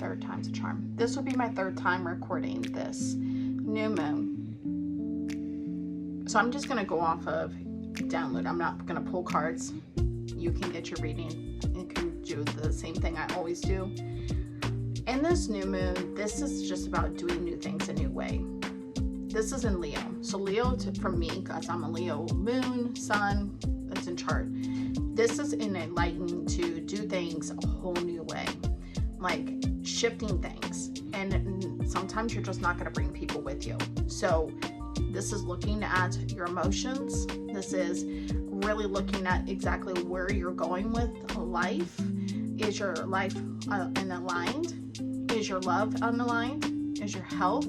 Third time's a charm. This will be my third time recording this new moon. So I'm just going to go off of download. I'm not going to pull cards. You can get your reading. You can do the same thing I always do. In this new moon, this is just about doing new things a new way. This is in Leo. So Leo, for me, because I'm a Leo moon, sun, that's in chart. This is in enlightening to do things a whole new way, like shifting things. And sometimes you're just not going to bring people with you. So this is looking at your emotions. This is really looking at exactly where you're going with life. Is your life unaligned? Is your love unaligned? Is your health?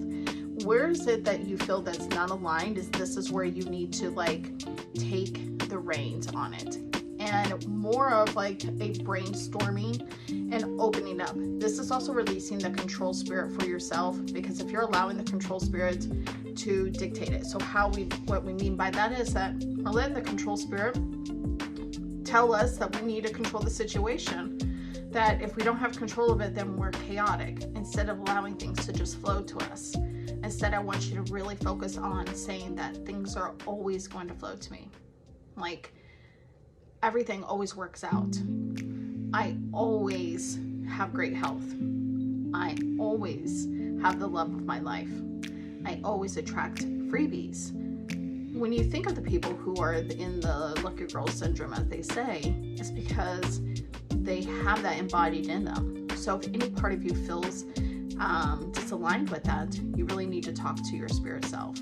Where is it that you feel that's not aligned? This is where you need to like take the reins on it. And more of like a brainstorming and opening up. This is also releasing the control spirit for yourself, because if you're allowing the control spirit to dictate it. So what we mean by that is that we're letting the control spirit tell us that we need to control the situation. That if we don't have control of it, then we're chaotic, instead of allowing things to just flow to us. Instead, I want you to really focus on saying that things are always going to flow to me. Like, everything always works out. I always have great health. I always have the love of my life. I always attract freebies. When you think of the people who are in the lucky girl syndrome, as they say, it's because they have that embodied in them. So if any part of you feels disaligned with that, you really need to talk to your spirit self.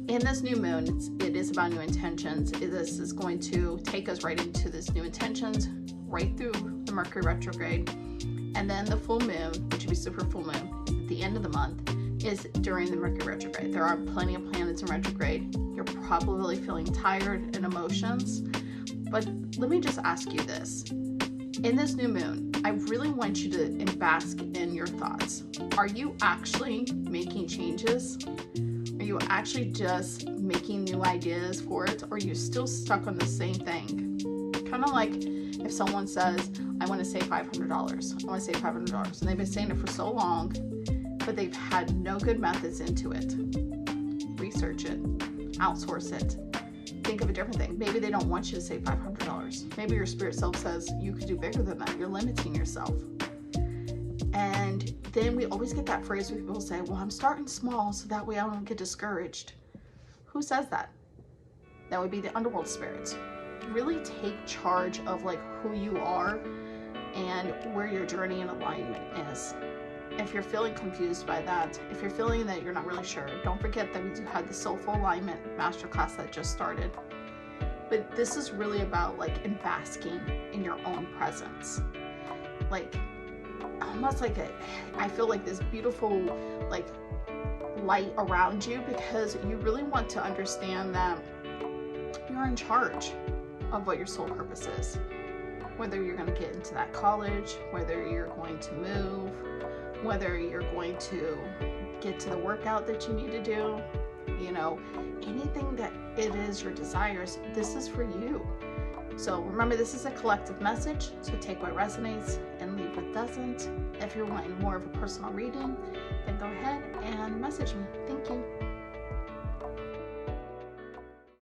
In this new moon, it is about new intentions. This is going to take us right into this new intentions, right through the Mercury retrograde. And then the full moon, which would be super full moon, at the end of the month, is during the Mercury retrograde. There are plenty of planets in retrograde. You're probably feeling tired in emotions. But let me just ask you this. In this new moon, I really want you to bask in your thoughts. Are you actually making changes? Are you actually just making new ideas for it? Or are you still stuck on the same thing? Kind of like if someone says, I want to save $500. I want to save $500. And they've been saying it for so long, but they've had no good methods into it. Research it. Outsource it. Think of a different thing. Maybe they don't want you to save $500. Maybe your spirit self says you could do bigger than that. You're limiting yourself. And then we always get that phrase where people say, well, I'm starting small so that way I don't get discouraged. Who says that? That would be the underworld spirits. Really take charge of like who you are and where your journey and alignment is. If you're feeling confused by that, if you're feeling that you're not really sure, don't forget that we do have the Soulful Alignment Masterclass that just started. But this is really about like basking in your own presence. Like, almost like I feel like this beautiful like light around you, because you really want to understand that you're in charge of what your soul purpose is. Whether you're going to get into that college, whether you're going to move, whether you're going to get to the workout that you need to do, anything that it is your desires, this is for you. So remember, this is a collective message, so take what resonates and leave what doesn't. If you're wanting more of a personal reading, then go ahead and message me. Thank you.